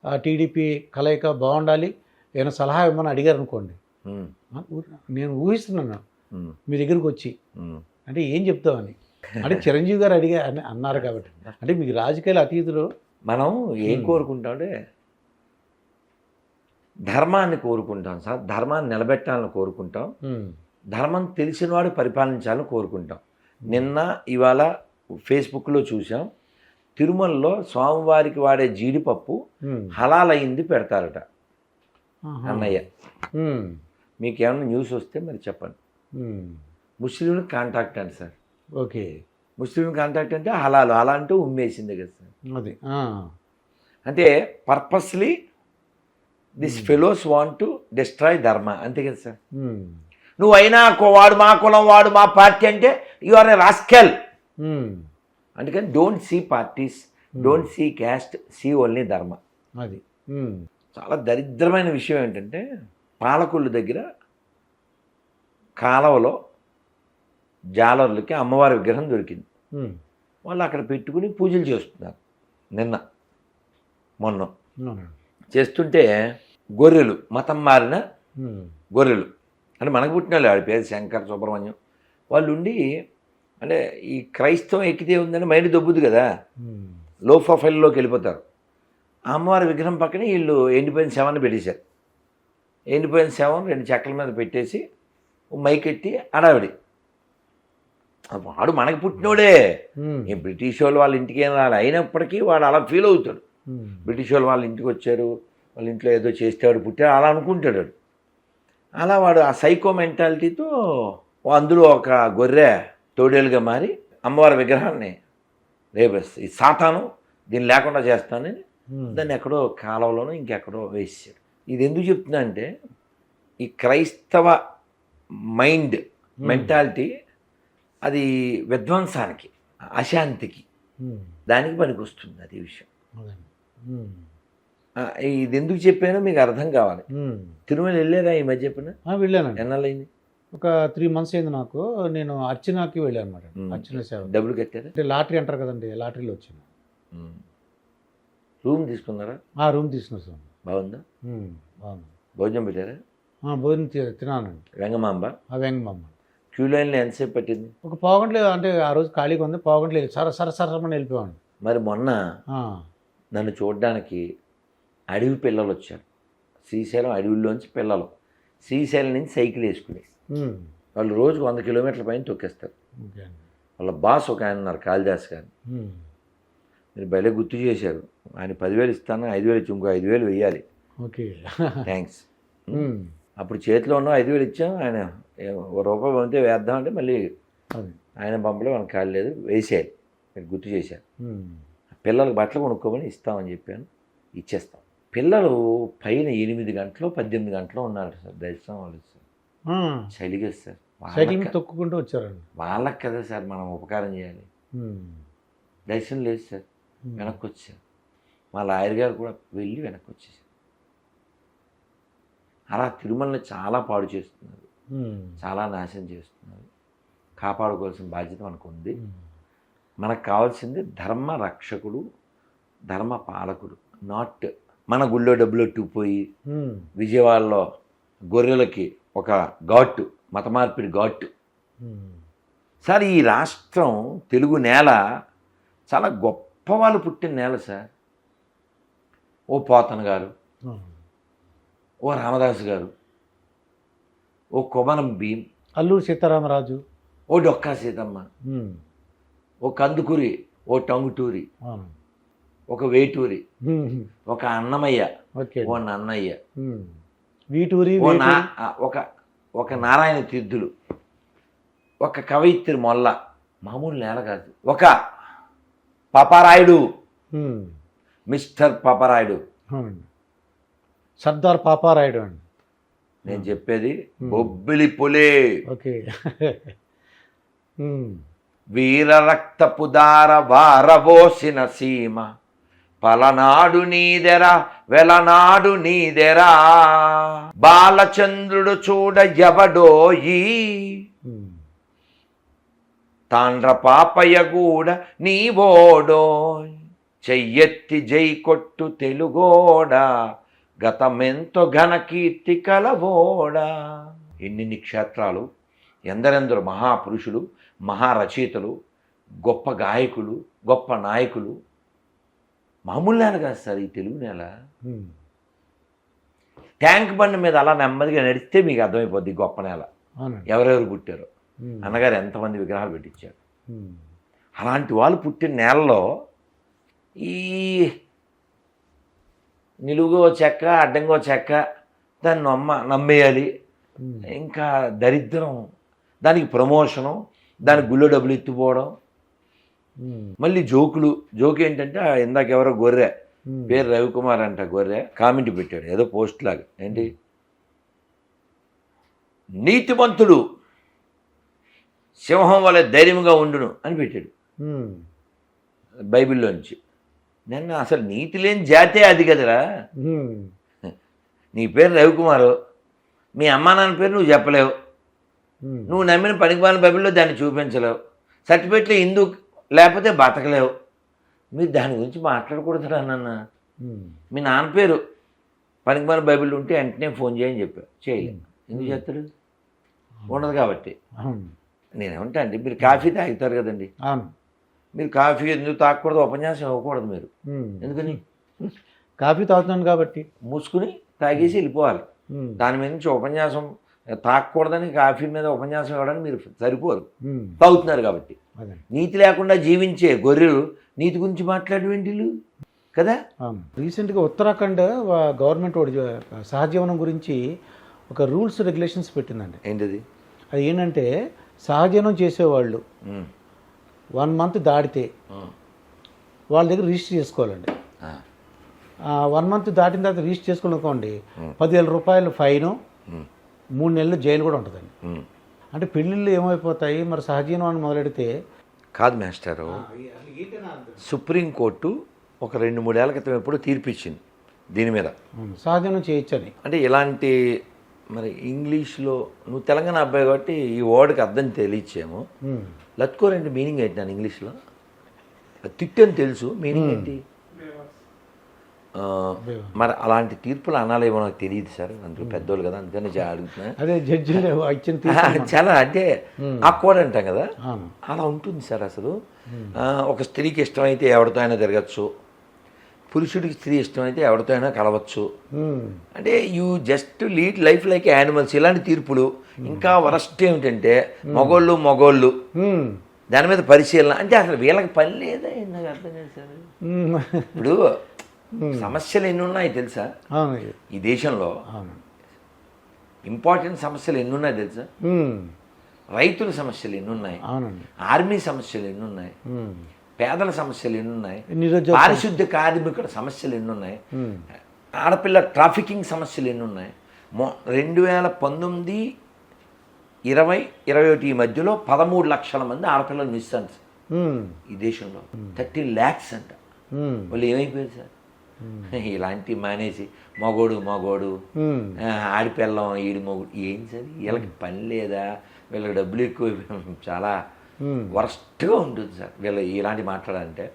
ఆ టీడీపీ కలయిక బాగుండాలి, ఏమైనా సలహా ఇవ్వమని అడిగారు అనుకోండి, నేను ఊహిస్తున్నాను మీ దగ్గరికి వచ్చి అంటే ఏం చెప్తామని. అంటే చిరంజీవి గారు అన్నారు కాబట్టి, అంటే మీకు రాజకీయాల అతీతులు. మనం ఏం కోరుకుంటామంటే ధర్మాన్ని కోరుకుంటాం సార్, ధర్మాన్ని నిలబెట్టాలని కోరుకుంటాం, ధర్మం తెలిసినవాడు పరిపాలించాలని కోరుకుంటాం. నిన్న ఇవాళ ఫేస్బుక్లో చూసాం, తిరుమలలో స్వామివారికి వాడే జీడిపప్పు హలాల్ అయింది పెడతారట. అన్నయ్య మీకేమన్నా న్యూస్ వస్తే మరి చెప్పండి. ముస్లింలు కాంటాక్ట్ అండి సార్. ఓకే, ముస్లిం కాంటాక్ట్ అంటే హలాలు, అలా అంటే ఉమ్మేసింది కదా సార్. అది అంటే purposely this fellows want to destroy ధర్మ, అంతే కదా సార్. నువ్వు అయినా వాడు మా కులం, వాడు మా పార్టీ అంటే యు ఆర్ ఎ రాస్కెల్. అందుకని don't see parties, don't see caste, see only dharma. అది చాలా దరిద్రమైన విషయం ఏంటంటే పాలకొల్లు దగ్గర కాలవలో జాలర్లకి అమ్మవారి విగ్రహం దొరికింది. వాళ్ళు అక్కడ పెట్టుకుని పూజలు చేస్తున్నారు. మొన్న చేస్తుంటే గొర్రెలు, మతం మారిన గొర్రెలు, అంటే మనకు పుట్టిన వాళ్ళు, ఆడి పేరు శంకర్ సుబ్రహ్మణ్యం, వాళ్ళు ఉండి అంటే ఈ క్రైస్తవం ఎక్కితే ఉందని మైండ్ దొబ్బుద్ది కదా, లో ప్రొఫైల్లోకి వెళ్ళిపోతారు. ఆ అమ్మవారి విగ్రహం పక్కనే వీళ్ళు ఎండిపోయిన శవాన్ని పెట్టేశారు. ఎండిపోయిన శవం 2 చెక్కల మీద పెట్టేసి మైకెట్టి అడావిడి. వాడు మనకి పుట్టినోడే, ఈ బ్రిటిష్ వాళ్ళు వాళ్ళ ఇంటికి ఏం రాలి, అయినప్పటికీ వాడు అలా ఫీల్ అవుతాడు. బ్రిటిష్ వాళ్ళు వాళ్ళ ఇంటికి వచ్చారు, వాళ్ళ ఇంట్లో ఏదో చేసేవాడు, పుట్టాడు, అలా అనుకుంటాడు. అలా వాడు ఆ సైకో మెంటాలిటీతో అందులో ఒక గొర్రె తోడేలుగా మారి అమ్మవారి విగ్రహాన్ని రేపేస్తా, ఈ సాతాను దీన్ని లేకుండా చేస్తానని దాన్ని ఎక్కడో కాలంలోనూ ఇంకెక్కడో వేసాడు. ఇది ఎందుకు చెప్తున్నా అంటే ఈ క్రైస్తవ మైండ్ మెంటాలిటీ అది విధ్వంసానికి, అశాంతికి, దానికి పనికి వస్తుంది. అది విషయం. ఇది ఎందుకు చెప్పానో మీకు అర్థం కావాలి. తిరుమల వెళ్ళారా ఈ మధ్య? వెళ్ళాను. ఎన్నాళ్ళైంది? ఒక 3 months అయింది నాకు. నేను అర్చనకి వెళ్ళాను అనమాట. అర్చన సేవ. డబ్బులు కట్టారా? అంటే లాటరీ అంటారు కదండి, లాటరీలో వచ్చింది. రూమ్ తీసుకున్నారా? రూమ్ తీసుకున్నా సార్. బాగుందా? బాగుంది. భోజనం పెట్టారా? భోజనం తినానండి. వెంగమాంబ? వెంగమాంబ. క్యూ లైన్లో ఎంతసేపు పట్టింది? ఒక పావుగంట, అంటే ఆ రోజు ఖాళీగా ఉంది, పావుగంట లేదు, సరసరమని వెళ్ళిపోయాను. మరి మొన్న నన్ను చూడడానికి అడవి పిల్లలు వచ్చారు. శ్రీశైలం అడవిలోంచి పిల్లలు, శ్రీశైలం నుంచి సైకిల్ వేసుకుని వాళ్ళు రోజుకు 100 kilometers పైన తొక్కేస్తారు. వాళ్ళ బాస్ ఒక ఆయన ఉన్నారు, కాళిదాస్ గారు. మీరు భలే గుర్తు చేశారు. ఆయన 10,000 ఇస్తాను, 5,000 ఇచ్చి ఇంకో 5,000 వెయ్యాలి. Okay, thanks. అప్పుడు చేతిలో ఉన్న 5,000 ఇచ్చాం. ఆయన ₹1 పంపితే వేద్దామంటే మళ్ళీ ఆయన పంపలే, మనకు ఖాళీ లేదు, వేసేయాలి. మీరు గుర్తు చేశారు. పిల్లలకు బట్టలు కొనుక్కోమని ఇస్తామని చెప్పాను, ఇచ్చేస్తాం. పిల్లలు పైన 8 గంటలు 18 గంటలు ఉన్నారు సార్ దర్శనం. వాళ్ళు చలిగా సార్, సైకిల్ తొక్కుకుంటూ వచ్చారండి. వాళ్ళకి కదా సార్ మనం ఉపకారం చేయాలి. దర్శనం లేదు సార్, వెనక్కి వచ్చారు. మా లాయర్ గారు కూడా వెళ్ళి వెనక్కి వచ్చేసారు. అలా తిరుమలని చాలా పాడు చేస్తున్నారు, చాలా నాశనం చేస్తున్నారు. కాపాడుకోవాల్సిన బాధ్యత మనకు ఉంది. మనకు కావాల్సింది ధర్మ రక్షకుడు, ధర్మ పాలకుడు, నాట్ మన గుళ్ళో డబ్బులు ఎట్టుకుపోయి విజయవాడలో గొర్రెలకి ఒక ఘాటు, మత మార్పిడి ఘాటు. సార్ ఈ రాష్ట్రం, తెలుగు నేల చాలా గొప్ప వాళ్ళు పుట్టిన నేల సార్. ఓ పోతన గారు, ఓ రామదాసు గారు, ఓ కొమరం భీం, అల్లూరి సీతారామరాజు, ఓ డొక్కా సీతమ్మ, ఓ కందుకూరి, ఓ టంగుటూరి, ఒక వేటూరి, ఒక అన్నమయ్య, ఓ నన్నయ్య, వీటూరి, ఒక నారాయణ తీర్థులు, ఒక కవయిత్రి మొల్ల. మామూలు నేల కాదు. ఒక పాపారాయుడు, మిస్టర్ పాపారాయుడు, సర్దార్ పాపారాయుడు అండి. నేను చెప్పేది బొబ్బిలి పులే. ఓకే, వీర రక్తపు దార వారవోసిన సీమ, పలనాడు నీదెరా వెలనాడు నీదెరా, బాలచంద్రుడు చూడ ఎవడోయి, తాండ్ర పాపయ్య గూడ నీవోడోయ్. చెయ్యెత్తి జై కొట్టు తెలుగోడా గతమెంతో ఘనకీర్తి కలవోడా. ఎన్నెన్ని క్షేత్రాలు, ఎందరెందరో మహాపురుషులు, మహారచయితలు, గొప్ప గాయకులు, గొప్ప నాయకులు. మామూలు నేల కాదు సార్ ఈ తెలుగు నేల. ట్యాంక్ బండి మీద అలా నెమ్మదిగా నడిస్తే మీకు అర్థమైపోద్ది గొప్ప నేల, ఎవరెవరు పుట్టారో. అన్నగారు ఎంతమంది విగ్రహాలు పెట్టించారు. అలాంటి వాళ్ళు పుట్టిన నేలలో ఈ నిలువుగో చెక్క, అడ్డంగో చెక్క, దాన్ని నమ్మేయాలి. ఇంకా దరిద్రం, దానికి ప్రమోషను, దానికి గుళ్ళో డబ్బులు ఎత్తుపోవడం, మళ్ళీ జోకు ఏంటంటే ఇందాక ఎవరో గొర్రె పేరు రవికుమార్ అంట, గొర్రె కామెంట్ పెట్టాడు ఏదో పోస్ట్ లాగా, ఏంటి నీతిమంతుడు సింహం వల్ల ధైర్యంగా ఉండును అని పెట్టాడు బైబిల్లోంచి. నేను అసలు నీతి లేని జాతే అది కదరా. నీ పేరు రవికుమారు, మీ అమ్మా నాన్న పేరు నువ్వు చెప్పలేవు, నువ్వు నమ్మిన పనికిమాలిన బైబిల్లో దాన్ని చూపించలేవు, సర్టిఫికెట్లో హిందూ లేకపోతే బతకలేవు. మీరు దాని గురించి మాట్లాడకూడదు నాన్న. మీ నాన్న పేరు పనికిమాలిన బైబిల్ ఉంటే వెంటనే ఫోన్ చేయని చెప్పా, చేయలేము. ఎందుకు చేస్తాడు? ఉండదు కాబట్టి. నేనేమంటా అంటే మీరు కాఫీ తాగుతారు కదండి, మీరు కాఫీ ఎందుకు తాగకూడదు? ఉపన్యాసం ఇవ్వకూడదు మీరు. ఎందుకని? కాఫీ తాగుతున్నాను కాబట్టి మూసుకుని తాగేసి వెళ్ళిపోవాలి. దాని మీద నుంచి ఉపన్యాసం తాగకూడదని కాఫీ మీద ఉపన్యాసం ఇవ్వడానికి మీరు సరిపోరు, తాగుతున్నారు కాబట్టి. నీతి లేకుండా జీవించే గొర్రెలు నీతి గురించి మాట్లాడేంటి కదా. రీసెంట్గా ఉత్తరాఖండ్ గవర్నమెంట్ సహజీవనం గురించి ఒక రూల్స్ రెగ్యులేషన్స్ పెట్టిందండి. ఏంటిది? అది ఏంటంటే సహజీవనం చేసేవాళ్ళు 1 month దాటితే వాళ్ళ దగ్గర రిజిస్టర్ చేసుకోవాలండి. 1 month దాటిన తర్వాత రిజిస్టర్ చేసుకోవాలనుకోండి 10,000 రూపాయలు ఫైను, 3 నెలలు జైలు కూడా ఉంటుందండి. అంటే పెళ్ళిళ్ళు ఏమైపోతాయి మరి సహజీవనం మొదలెడితే? కాదు మాస్టారు, సుప్రీంకోర్టు ఒక 2-3 ఏళ్ల క్రితం ఎప్పుడో తీర్పిచ్చింది దీని మీద, సహజీవనం చేయొచ్చని. అంటే ఇలాంటి మరి ఇంగ్లీష్లో నువ్వు తెలంగాణ అబ్బాయి కాబట్టి ఈ వర్డ్కి అర్థం తెలియచ్చేమో. లత్కోరంటే మీనింగ్ ఏంటి నన్ను ఇంగ్లీష్లో? తిట్టు అని తెలుసు, మీనింగ్ ఏంటి? మరి అలాంటి తీర్పులు అనాలేమో నాకు తెలియదు సార్, అందులో పెద్దోళ్ళు కదా, అందుకని అడుగుతున్నా. అదే జడ్జిలు చాలా అంటే ఆక్వర్డ్ అంటాం కదా, అలా ఉంటుంది సార్. అసలు ఒక స్త్రీకి ఇష్టమైతే ఎవరితో అయినా తిరగచ్చు, పురుషుడికి స్త్రీ ఇష్టమైతే ఎవరితో అయినా కలవచ్చు. అంటే you just lead life like animals. ఇలాంటి తీర్పులు. ఇంకా వరస్ట్ ఏమిటంటే మగోళ్ళు దాని మీద పరిశీలన. అంటే అసలు వీళ్ళకి పని లేదా? నాకు అర్థం కాదు సార్. ఇప్పుడు సమస్యలు ఎన్ని ఉన్నాయి తెలుసా ఈ దేశంలో? ఇంపార్టెంట్ సమస్యలు ఎన్ని ఉన్నాయి తెలుసా? రైతుల సమస్యలు ఎన్ని ఉన్నాయి, ఆర్మీ సమస్యలు ఎన్ని ఉన్నాయి, పేదల సమస్యలు ఎన్ని ఉన్నాయి, పారిశుద్ధ్య కార్మికుల సమస్యలు ఎన్ని ఉన్నాయి, ఆడపిల్ల ట్రాఫికింగ్ సమస్యలు ఎన్ని ఉన్నాయి. 2019, 20, 21 ఈ మధ్యలో 13 లక్షల మంది ఆడపిల్లలు మిస్ అంట ఈ దేశంలో. 13 lakhs అంట. వాళ్ళు ఏమైపోయారు సార్? ఇలాంటి మానేసి మగోడు ఆడిపిల్లం ఈడి మొగుడు ఏం సార్? వీళ్ళకి పని లేదా? వీళ్ళకి డబ్బులు ఎక్కువ, చాలా వరస్ట్గా ఉంటుంది సార్ వీళ్ళు ఇలాంటి మాట్లాడాలంటే.